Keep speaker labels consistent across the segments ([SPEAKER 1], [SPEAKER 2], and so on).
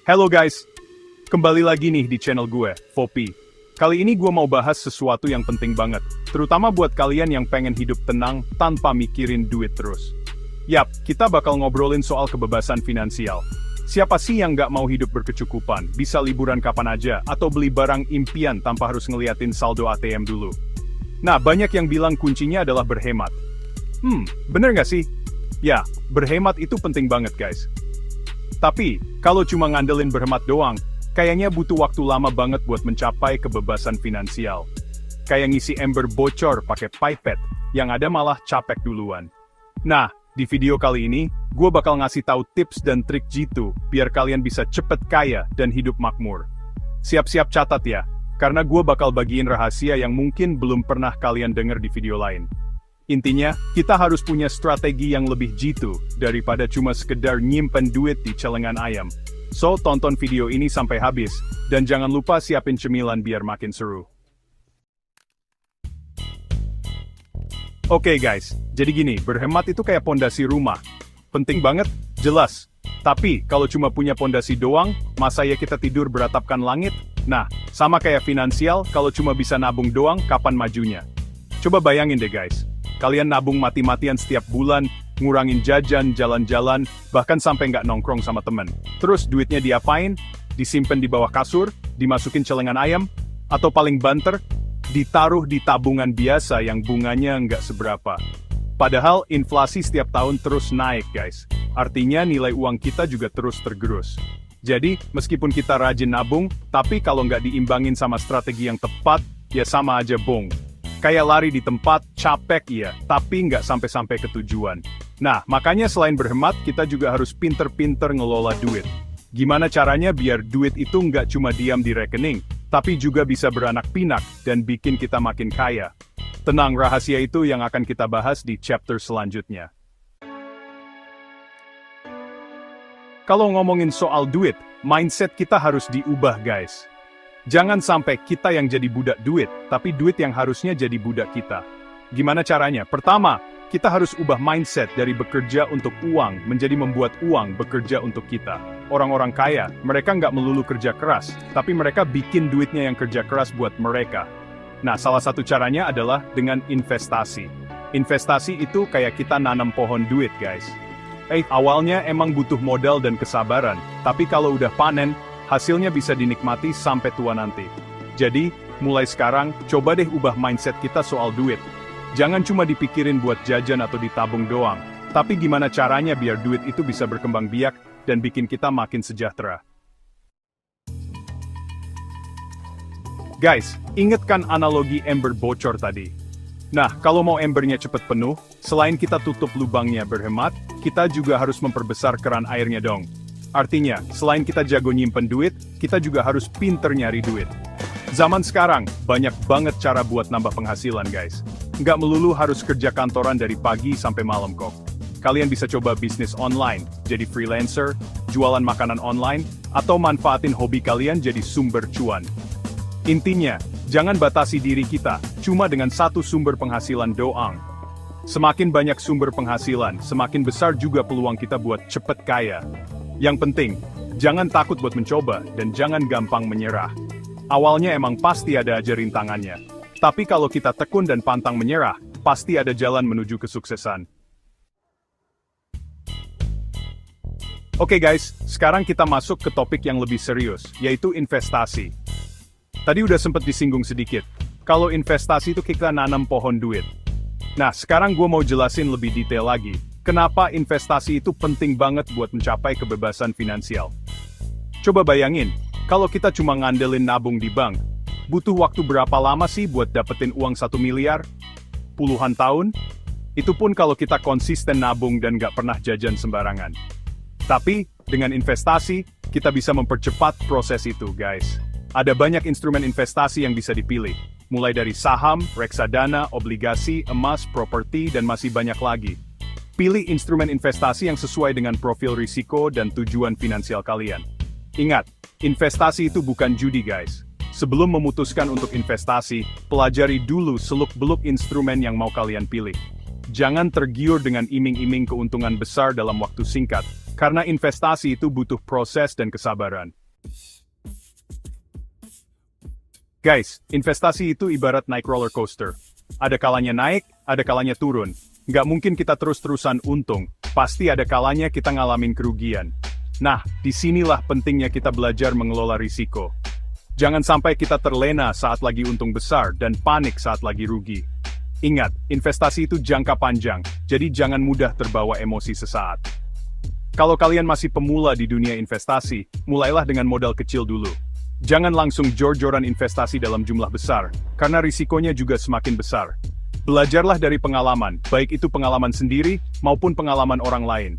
[SPEAKER 1] Halo guys, kembali lagi nih di channel gue, Fopi. Kali ini gue mau bahas sesuatu yang penting banget, terutama buat kalian yang pengen hidup tenang tanpa mikirin duit terus. Yap, kita bakal ngobrolin soal kebebasan finansial. Siapa sih yang nggak mau hidup berkecukupan, bisa liburan kapan aja, atau beli barang impian tanpa harus ngeliatin saldo ATM dulu? Nah, banyak yang bilang kuncinya adalah berhemat. Bener nggak sih? Ya, berhemat itu penting banget guys. Tapi, kalau cuma ngandelin berhemat doang, kayaknya butuh waktu lama banget buat mencapai kebebasan finansial. Kayak ngisi ember bocor pakai pipet, yang ada malah capek duluan. Nah, di video kali ini, gue bakal ngasih tahu tips dan trik jitu, biar kalian bisa cepet kaya dan hidup makmur. Siap-siap catat ya, karena gue bakal bagiin rahasia yang mungkin belum pernah kalian denger di video lain. Intinya, kita harus punya strategi yang lebih jitu, daripada cuma sekedar nyimpen duit di celengan ayam. So, tonton video ini sampai habis, dan jangan lupa siapin cemilan biar makin seru. Oke guys, jadi gini, berhemat itu kayak pondasi rumah. Penting banget, jelas. Tapi, kalau cuma punya pondasi doang, masa ya kita tidur beratapkan langit? Nah, sama kayak finansial, kalau cuma bisa nabung doang, kapan majunya? Coba bayangin deh guys. Kalian nabung mati-matian setiap bulan, ngurangin jajan, jalan-jalan, bahkan sampai nggak nongkrong sama temen. Terus duitnya diapain? Disimpan di bawah kasur, dimasukin celengan ayam, atau paling banter, ditaruh di tabungan biasa yang bunganya nggak seberapa. Padahal inflasi setiap tahun terus naik guys. Artinya nilai uang kita juga terus tergerus. Jadi, meskipun kita rajin nabung, tapi kalau nggak diimbangin sama strategi yang tepat, ya sama aja bong. Kayak lari di tempat, capek iya, tapi nggak sampai-sampai ke tujuan. Nah, makanya selain berhemat, kita juga harus pinter-pinter ngelola duit. Gimana caranya biar duit itu nggak cuma diam di rekening, tapi juga bisa beranak pinak dan bikin kita makin kaya. Tenang, rahasia itu yang akan kita bahas di chapter selanjutnya. Kalau ngomongin soal duit, mindset kita harus diubah guys. Jangan sampai kita yang jadi budak duit, tapi duit yang harusnya jadi budak kita. Gimana caranya? Pertama, kita harus ubah mindset dari bekerja untuk uang, menjadi membuat uang bekerja untuk kita. Orang-orang kaya, mereka nggak melulu kerja keras, tapi mereka bikin duitnya yang kerja keras buat mereka. Nah, salah satu caranya adalah dengan investasi. Investasi itu kayak kita nanam pohon duit, guys. Awalnya emang butuh modal dan kesabaran, tapi kalau udah panen, hasilnya bisa dinikmati sampai tua nanti. Jadi, mulai sekarang, coba deh ubah mindset kita soal duit. Jangan cuma dipikirin buat jajan atau ditabung doang, tapi gimana caranya biar duit itu bisa berkembang biak dan bikin kita makin sejahtera. Guys, inget kan analogi ember bocor tadi? Nah, kalau mau embernya cepet penuh, selain kita tutup lubangnya berhemat, kita juga harus memperbesar keran airnya dong. Artinya, selain kita jago nyimpen duit, kita juga harus pinter nyari duit. Zaman sekarang, banyak banget cara buat nambah penghasilan guys. Nggak melulu harus kerja kantoran dari pagi sampai malam kok. Kalian bisa coba bisnis online, jadi freelancer, jualan makanan online, atau manfaatin hobi kalian jadi sumber cuan. Intinya, jangan batasi diri kita, cuma dengan satu sumber penghasilan doang. Semakin banyak sumber penghasilan, semakin besar juga peluang kita buat cepet kaya. Yang penting, jangan takut buat mencoba, dan jangan gampang menyerah. Awalnya emang pasti ada aja rintangannya. Tapi kalau kita tekun dan pantang menyerah, pasti ada jalan menuju kesuksesan. Oke guys, sekarang kita masuk ke topik yang lebih serius, yaitu investasi. Tadi udah sempet disinggung sedikit. Kalau investasi itu kita nanam pohon duit. Nah, sekarang gue mau jelasin lebih detail lagi. Kenapa investasi itu penting banget buat mencapai kebebasan finansial? Coba bayangin, kalau kita cuma ngandelin nabung di bank, butuh waktu berapa lama sih buat dapetin uang 1 miliar? Puluhan tahun? Itu pun kalau kita konsisten nabung dan nggak pernah jajan sembarangan. Tapi, dengan investasi, kita bisa mempercepat proses itu, guys. Ada banyak instrumen investasi yang bisa dipilih, mulai dari saham, reksadana, obligasi, emas, properti, dan masih banyak lagi. Pilih instrumen investasi yang sesuai dengan profil risiko dan tujuan finansial kalian. Ingat, investasi itu bukan judi guys. Sebelum memutuskan untuk investasi, pelajari dulu seluk-beluk instrumen yang mau kalian pilih. Jangan tergiur dengan iming-iming keuntungan besar dalam waktu singkat, Karena investasi itu butuh proses dan kesabaran. Guys, investasi itu ibarat naik roller coaster. Ada kalanya naik, ada kalanya turun. Nggak mungkin kita terus-terusan untung, pasti ada kalanya kita ngalamin kerugian. Nah, disinilah pentingnya kita belajar mengelola risiko. Jangan sampai kita terlena saat lagi untung besar dan panik saat lagi rugi. Ingat, investasi itu jangka panjang, jadi jangan mudah terbawa emosi sesaat. Kalau kalian masih pemula di dunia investasi, mulailah dengan modal kecil dulu. Jangan langsung jor-joran investasi dalam jumlah besar, karena risikonya juga semakin besar. Belajarlah dari pengalaman, baik itu pengalaman sendiri maupun pengalaman orang lain.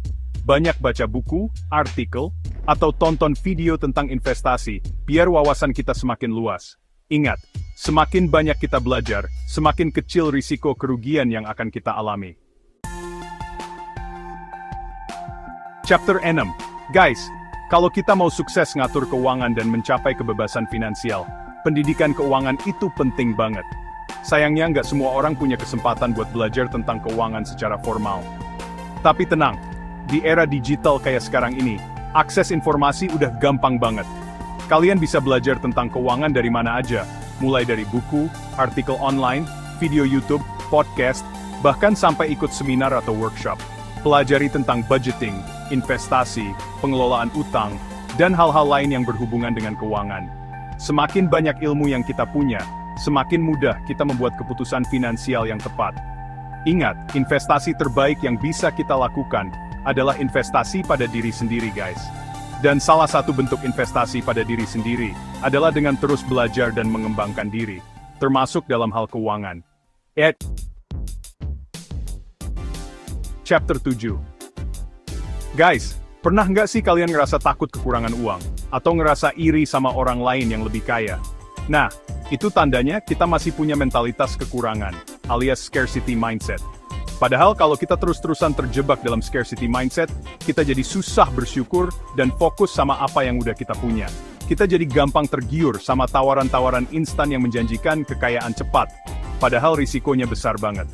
[SPEAKER 1] Banyak baca buku, artikel, atau tonton video tentang investasi, biar wawasan kita semakin luas. Ingat, semakin banyak kita belajar, semakin kecil risiko kerugian yang akan kita alami. Chapter 6. Guys, kalau kita mau sukses ngatur keuangan dan mencapai kebebasan finansial, pendidikan keuangan itu penting banget. Sayangnya nggak semua orang punya kesempatan buat belajar tentang keuangan secara formal. Tapi tenang, di era digital kayak sekarang ini, akses informasi udah gampang banget. Kalian bisa belajar tentang keuangan dari mana aja, mulai dari buku, artikel online, video YouTube, podcast, bahkan sampai ikut seminar atau workshop. Pelajari tentang budgeting, investasi, pengelolaan utang, dan hal-hal lain yang berhubungan dengan keuangan. Semakin banyak ilmu yang kita punya, semakin mudah kita membuat keputusan finansial yang tepat. Ingat, investasi terbaik yang bisa kita lakukan adalah investasi pada diri sendiri, guys. Dan salah satu bentuk investasi pada diri sendiri adalah dengan terus belajar dan mengembangkan diri, termasuk dalam hal keuangan. Chapter 7. Guys, pernah nggak sih kalian ngerasa takut kekurangan uang? Atau ngerasa iri sama orang lain yang lebih kaya? Nah, itu tandanya kita masih punya mentalitas kekurangan, alias scarcity mindset. Padahal kalau kita terus-terusan terjebak dalam scarcity mindset, kita jadi susah bersyukur dan fokus sama apa yang udah kita punya. Kita jadi gampang tergiur sama tawaran-tawaran instan yang menjanjikan kekayaan cepat, padahal risikonya besar banget.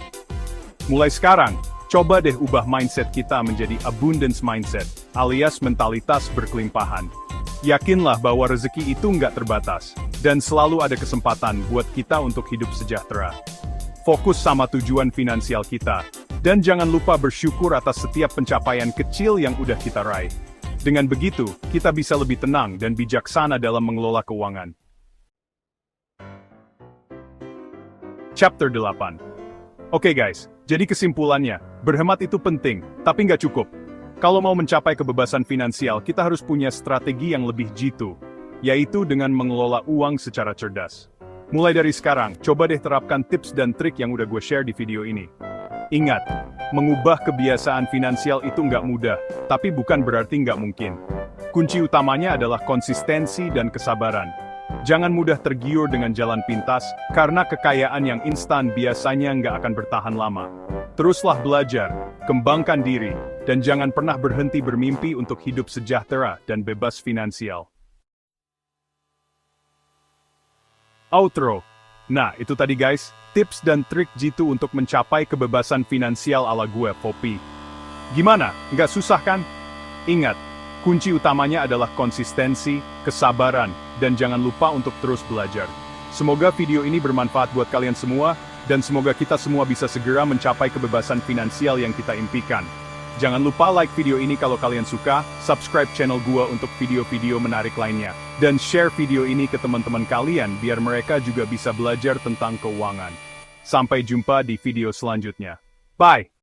[SPEAKER 1] Mulai sekarang, coba deh ubah mindset kita menjadi abundance mindset, alias mentalitas berkelimpahan. Yakinlah bahwa rezeki itu nggak terbatas, dan selalu ada kesempatan buat kita untuk hidup sejahtera. Fokus sama tujuan finansial kita, dan jangan lupa bersyukur atas setiap pencapaian kecil yang udah kita raih. Dengan begitu, kita bisa lebih tenang dan bijaksana dalam mengelola keuangan. Chapter 8. Oke guys, jadi kesimpulannya, berhemat itu penting, tapi nggak cukup. Kalau mau mencapai kebebasan finansial, kita harus punya strategi yang lebih jitu, yaitu dengan mengelola uang secara cerdas. Mulai dari sekarang, coba deh terapkan tips dan trik yang udah gue share di video ini. Ingat, mengubah kebiasaan finansial itu nggak mudah, tapi bukan berarti nggak mungkin. Kunci utamanya adalah konsistensi dan kesabaran. Jangan mudah tergiur dengan jalan pintas, karena kekayaan yang instan biasanya nggak akan bertahan lama. Teruslah belajar, kembangkan diri, dan jangan pernah berhenti bermimpi untuk hidup sejahtera dan bebas finansial. Outro. Nah, itu tadi guys, tips dan trik jitu untuk mencapai kebebasan finansial ala gue, Poppy. Gimana? Nggak susah kan? Ingat, kunci utamanya adalah konsistensi, kesabaran, dan jangan lupa untuk terus belajar. Semoga video ini bermanfaat buat kalian semua, dan semoga kita semua bisa segera mencapai kebebasan finansial yang kita impikan. Jangan lupa like video ini kalau kalian suka, subscribe channel gua untuk video-video menarik lainnya, dan share video ini ke teman-teman kalian biar mereka juga bisa belajar tentang keuangan. Sampai jumpa di video selanjutnya. Bye!